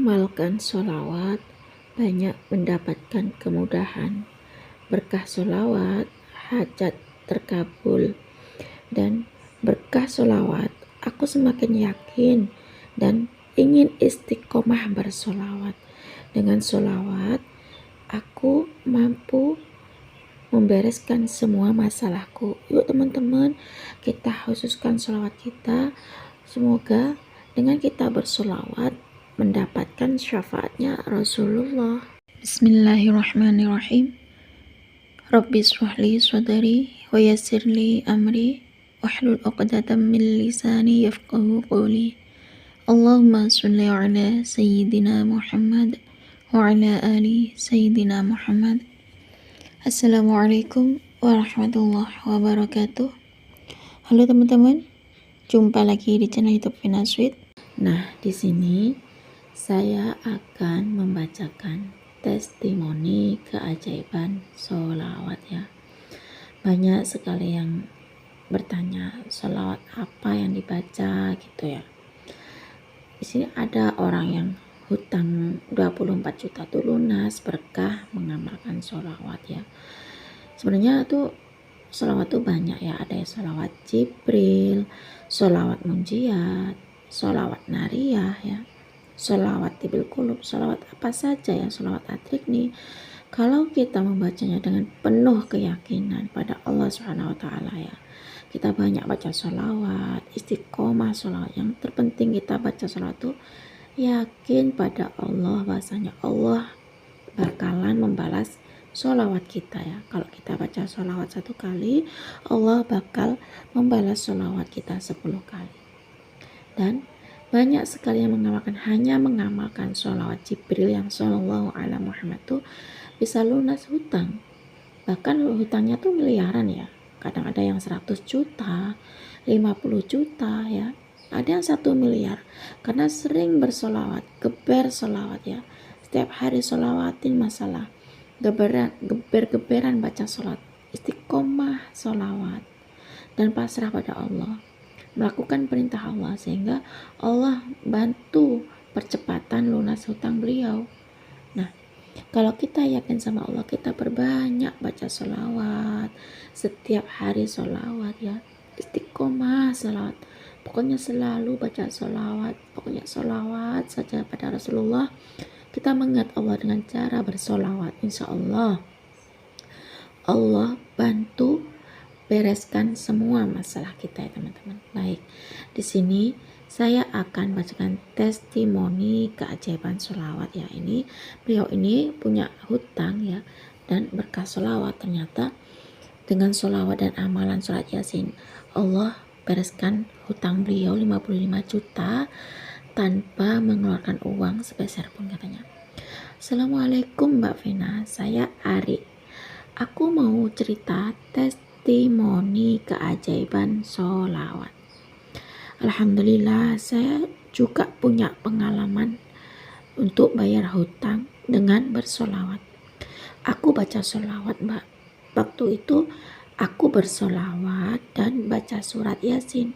mengamalkan sholawat banyak mendapatkan kemudahan. Berkah sholawat, hajat terkabul. Dan berkah sholawat, aku semakin yakin dan ingin istiqomah bersholawat. Dengan sholawat, aku mampu membereskan semua masalahku. Yuk teman-teman, kita khususkan sholawat kita. Semoga dengan kita bersholawat mendapatkan syafaatnya Rasulullah. Bismillahirrahmanirrahim. Rabbi shrahli sadri wa yassirli amri wahlul 'uqdatam min lisani yafqahu qawli. Allahumma sholli ala sayyidina Muhammad wa ala ali sayyidina Muhammad. Assalamualaikum warahmatullahi wabarakatuh. Halo teman-teman, jumpa lagi di channel YouTube Vina Sweet. Nah, di sini saya akan membacakan testimoni keajaiban sholawat ya. Banyak sekali yang bertanya sholawat apa yang dibaca gitu ya. Di sini ada orang yang hutang 24 juta tuh lunas berkah mengamalkan sholawat ya. Sebenarnya tuh sholawat tuh banyak ya, ada ya sholawat Jibril, sholawat munjiat, sholawat nariyah ya, sholawat tibil qulub, sholawat apa saja ya, sholawat atrik nih. Kalau kita membacanya dengan penuh keyakinan pada Allah Subhanahu wa Ta'ala ya, kita banyak baca sholawat, istiqomah sholawat. Yang terpenting kita baca sholawat tuh yakin pada Allah, bahasanya Allah bakalan membalas sholawat kita ya. Kalau kita baca sholawat 1 kali, Allah bakal membalas sholawat kita 10 kali. Dan banyak sekali yang hanya mengamalkan sholawat Jibril yang sallallahu alaihi Muhammad tuh bisa lunas hutang. Bahkan hutangnya tuh miliaran ya. Kadang ada yang 100 juta, 50 juta ya. Ada yang 1 miliar. Karena sering bersolawat, geber solawat ya. Setiap hari solawatin masalah. Geber-geberan baca sholat. Istiqomah solawat. Dan pasrah pada Allah. Melakukan perintah Allah sehingga Allah bantu percepatan lunas hutang beliau. Nah, kalau kita yakin sama Allah, kita perbanyak baca sholawat, setiap hari sholawat ya, istiqomah sholawat, pokoknya selalu baca sholawat, pokoknya sholawat saja pada Rasulullah. Kita mengingat Allah dengan cara bersolawat, insya Allah Allah bantu bereskan semua masalah kita ya teman-teman. Baik, di sini saya akan bacakan testimoni keajaiban sholawat ya. Ini beliau ini punya hutang ya, dan berkah sholawat ternyata dengan sholawat dan amalan sholat yasin Allah bereskan hutang beliau 55 juta tanpa mengeluarkan uang sepeser pun katanya. Assalamualaikum Mbak Vina, saya Ari. Aku mau cerita testimoni keajaiban sholawat. Alhamdulillah, saya juga punya pengalaman untuk bayar hutang dengan bersolawat. Aku baca solawat Mbak. Waktu itu aku bersolawat dan baca surat Yasin.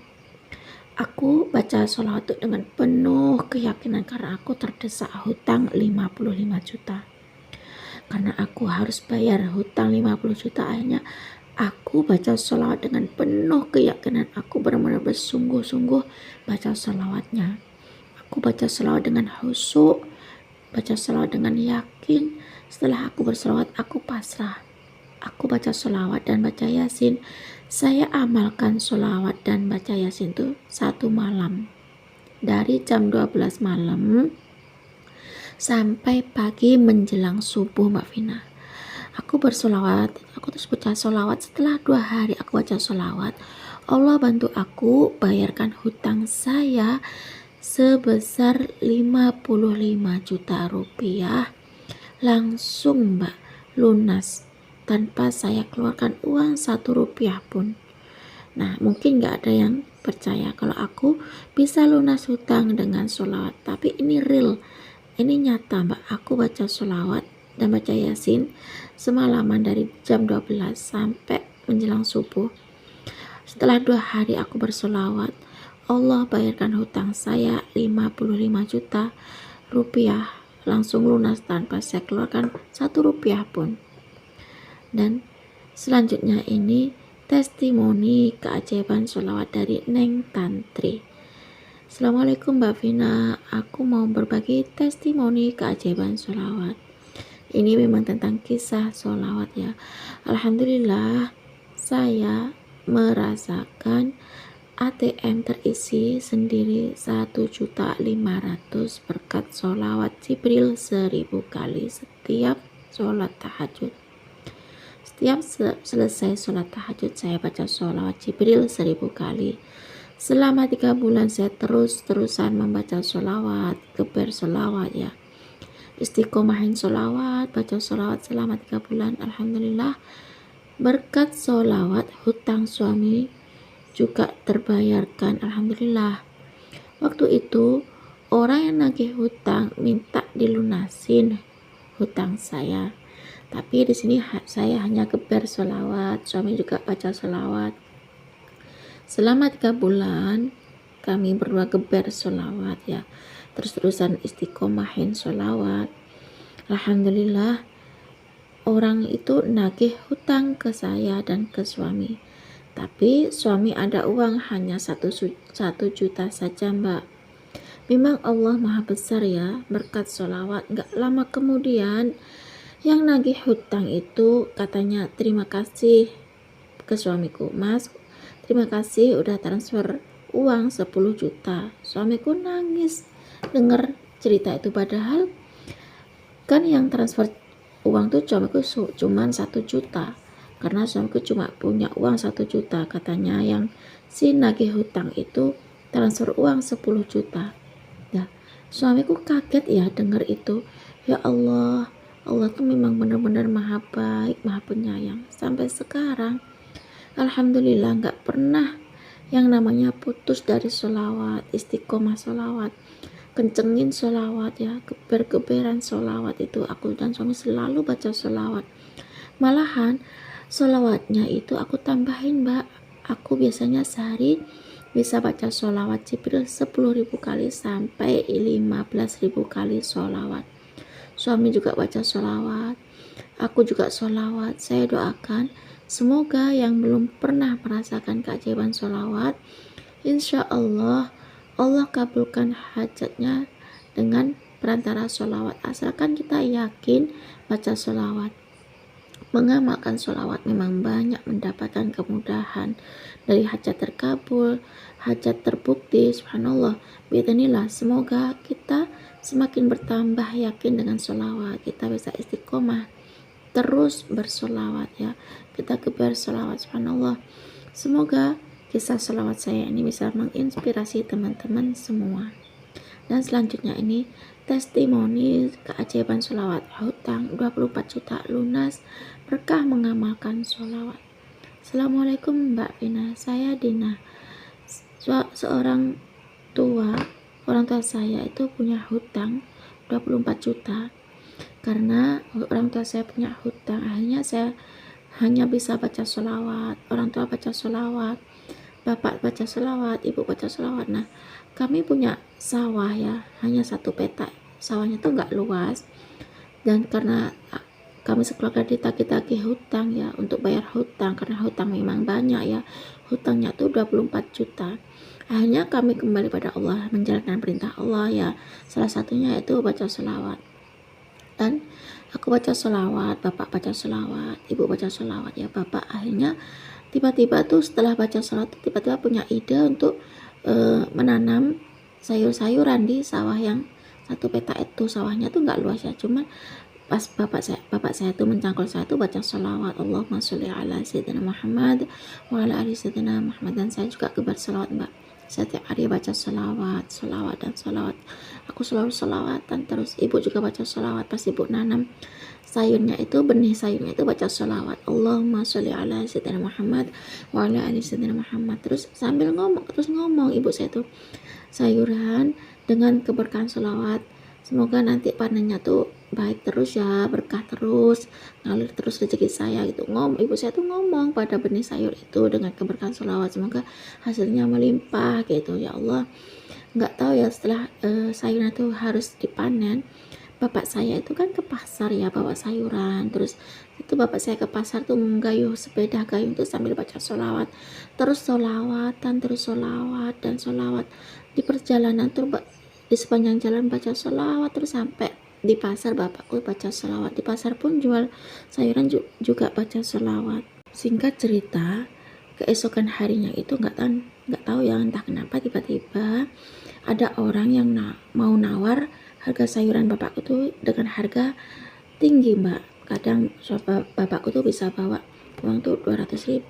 Aku baca solawat itu dengan penuh keyakinan karena aku terdesak hutang 55 juta. Karena aku harus bayar hutang 50 juta, akhirnya aku baca sholawat dengan penuh keyakinan. Aku benar-benar bersungguh-sungguh baca sholawatnya. Aku baca sholawat dengan khusyuk, baca sholawat dengan yakin. Setelah aku bersolawat, aku pasrah. Aku baca sholawat dan baca yasin. Saya amalkan sholawat dan baca yasin itu 1 malam. Dari jam 12 malam sampai pagi menjelang subuh Mbak Vina. Aku bersolawat, aku terus baca solawat. Setelah 2 hari aku baca solawat, Allah bantu aku bayarkan hutang saya sebesar 55 juta rupiah. Langsung Mbak, lunas tanpa saya keluarkan uang 1 rupiah pun. Nah, mungkin gak ada yang percaya kalau aku bisa lunas hutang dengan solawat, tapi ini real. Ini nyata Mbak, aku baca sholawat dan baca yasin semalaman dari jam 12 sampai menjelang subuh. Setelah 2 hari aku bersolawat, Allah bayarkan hutang saya 55 juta. rupiah langsung lunas tanpa saya keluarkan 1 rupiah pun. Dan selanjutnya ini testimoni keajaiban sholawat dari Neng Tantri. Assalamualaikum Mbak Vina, aku mau berbagi testimoni keajaiban sholawat. Ini memang tentang kisah sholawat ya. Alhamdulillah saya merasakan ATM terisi sendiri 1.500.000 berkat sholawat Jibril 1000 kali setiap sholat tahajud. Setiap selesai sholat tahajud saya baca sholawat Jibril 1000 kali. Selama 3 bulan saya terus-terusan membaca sholawat, geber sholawat ya. Istiqomahin sholawat, baca sholawat selama 3 bulan. Alhamdulillah berkat sholawat hutang suami juga terbayarkan. Alhamdulillah. Waktu itu orang yang nagih hutang minta dilunasin hutang saya, tapi di sini saya hanya geber sholawat, suami juga baca sholawat. Selama 3 bulan kami berdua geber sholawat ya, terus-terusan istiqomahin sholawat. Alhamdulillah orang itu nagih hutang ke saya dan ke suami, tapi suami ada uang hanya 1 juta saja Mbak. Memang Allah maha besar ya, berkat sholawat gak lama kemudian yang nagih hutang itu katanya terima kasih ke suamiku, Mas terima kasih udah transfer uang 10 juta. Suamiku nangis dengar cerita itu, padahal kan yang transfer uang tuh suamiku cuman 1 juta, karena suamiku cuma punya uang 1 juta. Katanya yang si nagih hutang itu transfer uang 10 juta. Nah, suamiku kaget ya dengar itu. Ya Allah, Allah tuh memang benar-benar maha baik, maha penyayang. Sampai sekarang alhamdulillah gak pernah yang namanya putus dari sholawat, istiqomah sholawat, kencengin sholawat ya, geber-geberan sholawat itu. Aku dan suami selalu baca sholawat. Malahan sholawatnya itu aku tambahin Mbak. Aku biasanya sehari bisa baca sholawat Jibril 10.000 kali sampai 15.000 kali sholawat. Suami juga baca sholawat, aku juga sholawat. Saya doakan semoga yang belum pernah merasakan keajaiban sholawat, insya Allah Allah kabulkan hajatnya dengan perantara sholawat, asalkan kita yakin baca sholawat. Mengamalkan sholawat memang banyak mendapatkan kemudahan, dari hajat terkabul, hajat terbukti. Subhanallah, biidznillah, semoga kita semakin bertambah yakin dengan sholawat, kita bisa istiqomah terus bersolawat ya, kita geber solawat. Subhanallah, semoga kisah solawat saya ini bisa menginspirasi teman-teman semua. Dan selanjutnya ini testimoni keajaiban solawat hutang 24 juta lunas berkah mengamalkan solawat. Assalamualaikum Mbak Vina, saya Dina. Seorang orang tua saya itu punya hutang 24 juta. Karena orang tua saya punya hutang, akhirnya saya hanya bisa baca sholawat. Orang tua baca sholawat, bapak baca sholawat, ibu baca sholawat. Nah, kami punya sawah ya, hanya 1 petak. Sawahnya tuh gak luas, dan karena kami sekeluarga ditagih-tagih hutang ya, untuk bayar hutang, karena hutang memang banyak ya, hutangnya tuh 24 juta. Akhirnya kami kembali pada Allah, menjalankan perintah Allah ya, salah satunya itu baca sholawat. Dan aku baca sholawat, bapak baca sholawat, ibu baca sholawat ya. Bapak akhirnya tiba-tiba tuh setelah baca sholawat tiba-tiba punya ide untuk menanam sayur-sayuran di sawah yang 1 petak itu. Sawahnya tuh nggak luas ya, cuman pas bapak saya tuh mencangkul saya tuh baca sholawat, Allahumma sholli ala sayyidina Muhammad wa ala ali sayyidina Muhammad. Dan saya juga gebar sholawat Mbak, setiap hari baca sholawat dan sholawat. Aku selalu sholawatan terus. Ibu juga baca sholawat, pas ibu nanam sayurnya itu, benih sayurnya itu baca sholawat, Allahumma sholli ala sayyidina Muhammad wa ala ali sayyidina Muhammad. Terus sambil ngomong ibu saya tuh sayuran dengan keberkahan sholawat, semoga nanti panennya tuh baik terus ya, berkah terus, ngalir terus rezeki saya gitu. Ibu saya tuh ngomong pada benih sayur itu dengan keberkahan sholawat, semoga hasilnya melimpah gitu ya Allah. nggak tahu ya, setelah sayuran itu harus dipanen, bapak saya itu kan ke pasar ya bawa sayuran, terus itu bapak saya ke pasar tuh menggayuh sepeda gayung tuh sambil baca sholawat, terus sholawatan, terus sholawat dan sholawat di perjalanan tuh, di sepanjang jalan baca sholawat terus sampai di pasar bapakku baca sholawat, di pasar pun jual sayuran juga baca sholawat. Singkat cerita, keesokan harinya itu nggak tahu ya entah kenapa tiba-tiba ada orang yang mau nawar harga sayuran bapakku tuh dengan harga tinggi, mbak. Kadang bapakku tuh bisa bawa uang tuh 200.000,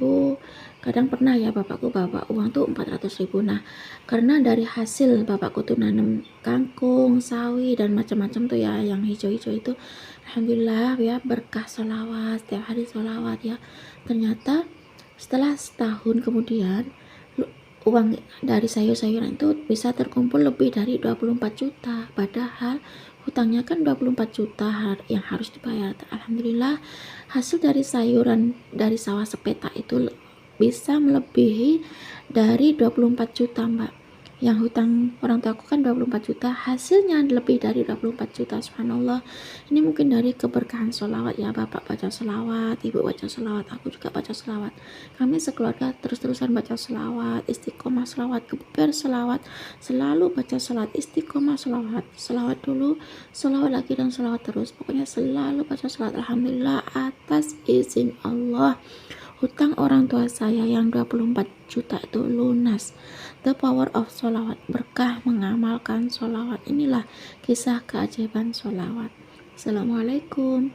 kadang pernah ya bapakku bawa uang tuh 400.000. Nah, karena dari hasil bapakku tuh nanam kangkung, sawi dan macam-macam tuh ya yang hijau-hijau itu, alhamdulillah ya, berkah sholawat, setiap hari sholawat ya. Ternyata setelah setahun kemudian uang dari sayur-sayuran itu bisa terkumpul lebih dari 24 juta, padahal hutangnya kan 24 juta yang harus dibayar. Alhamdulillah hasil dari sayuran dari sawah sepeta itu bisa melebihi dari 24 juta, mbak. Yang hutang orang tua aku kan 24 juta, hasilnya lebih dari 24 juta, subhanallah. Ini mungkin dari keberkahan sholawat ya, bapak baca sholawat, ibu baca sholawat, aku juga baca sholawat. Kami sekeluarga terus-terusan baca sholawat, istiqomah sholawat, keber sholawat, selalu baca sholawat, istiqomah sholawat, sholawat dulu, sholawat lagi dan sholawat terus. Pokoknya selalu baca sholawat. Alhamdulillah atas izin Allah, hutang orang tua saya yang 24 juta itu lunas. The power of sholawat, berkah mengamalkan sholawat. Inilah kisah keajaiban sholawat. Assalamualaikum.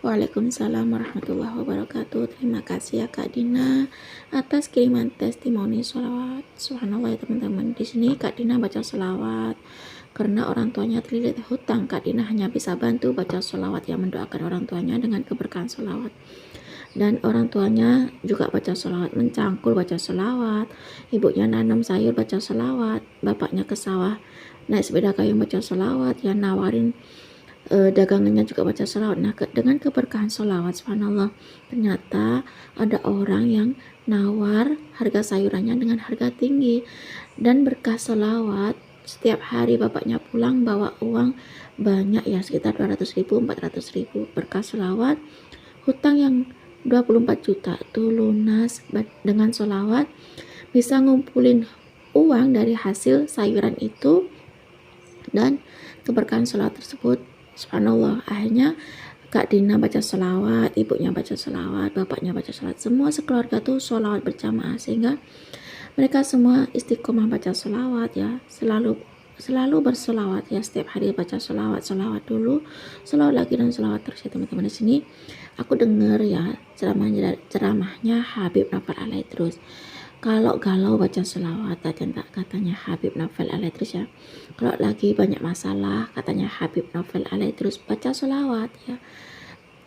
Waalaikumsalam warahmatullahi wabarakatuh. Terima kasih ya Kak Dina atas kiriman testimoni sholawat. Subhanallah ya teman-teman. Di sini Kak Dina baca sholawat karena orang tuanya terlilit hutang. Kak Dina hanya bisa bantu baca sholawat yang mendoakan orang tuanya dengan keberkahan sholawat. Dan orang tuanya juga baca sholawat, mencangkul baca sholawat, ibunya nanam sayur baca sholawat, bapaknya ke sawah naik sepeda gayung baca sholawat, ya nawarin dagangannya juga baca sholawat. Nah, dengan keberkahan sholawat, subhanallah, ternyata ada orang yang nawar harga sayurannya dengan harga tinggi, dan berkah sholawat setiap hari bapaknya pulang bawa uang banyak ya, sekitar 200.000, 400.000. Berkah sholawat, hutang yang 24 juta itu lunas dengan sholawat, bisa ngumpulin uang dari hasil sayuran itu dan keberkahan sholawat tersebut. Subhanallah, akhirnya Kak Dina baca sholawat, ibunya baca sholawat, bapaknya baca sholawat, semua sekeluarga tuh sholawat berjamaah, sehingga mereka semua istiqomah baca sholawat ya, selalu bersolawat ya, setiap hari baca sholawat dulu, sholawat lagi dan sholawat terus ya teman-teman. Di sini aku dengar ya ceramahnya Habib Novel Alaidrus. Kalau galau baca sholawat, katanya Habib Novel Alaidrus ya. Kalau lagi banyak masalah, katanya Habib Novel Alaidrus, baca sholawat ya.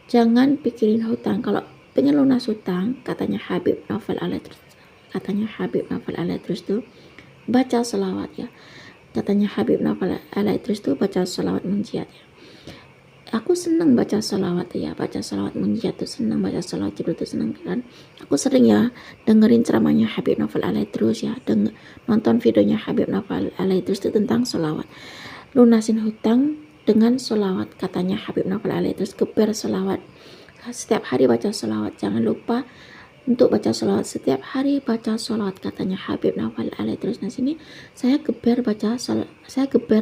Jangan pikirin hutang. Kalau pengen lunas hutang, katanya Habib Novel Alaidrus tuh baca sholawat ya. Katanya Habib Novel Alaidrus tuh baca sholawat munjiat ya. Aku senang baca sholawat ya, baca sholawat munjiat tuh senang, baca sholawat jibril tuh senang kan. Aku sering ya dengerin ceramahnya Habib Novel Alaidrus ya, nonton videonya Habib Novel Alaidrus itu tentang sholawat. Lunasin hutang dengan sholawat, katanya Habib Novel Alaidrus, keber sholawat. Setiap hari baca sholawat, jangan lupa untuk baca sholawat, setiap hari baca sholawat, katanya Habib Novel Alaidrus. Nah, sini saya geber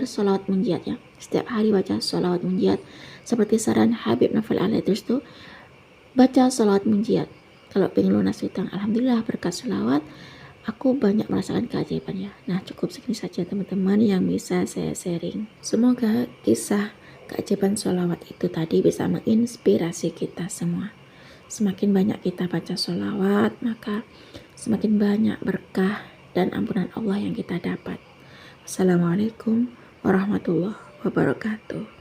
sholawat munjiat ya, setiap hari baca sholawat munjiat seperti saran Habib Novel Alaidrus tuh, baca sholawat munjiat kalau pengen lunas hutang. Alhamdulillah berkat sholawat aku banyak merasakan keajaiban ya. Nah, cukup segini saja teman-teman yang bisa saya sharing. Semoga kisah keajaiban sholawat itu tadi bisa menginspirasi kita semua. Semakin banyak kita baca sholawat, maka semakin banyak berkah dan ampunan Allah yang kita dapat. Assalamualaikum warahmatullahi wabarakatuh.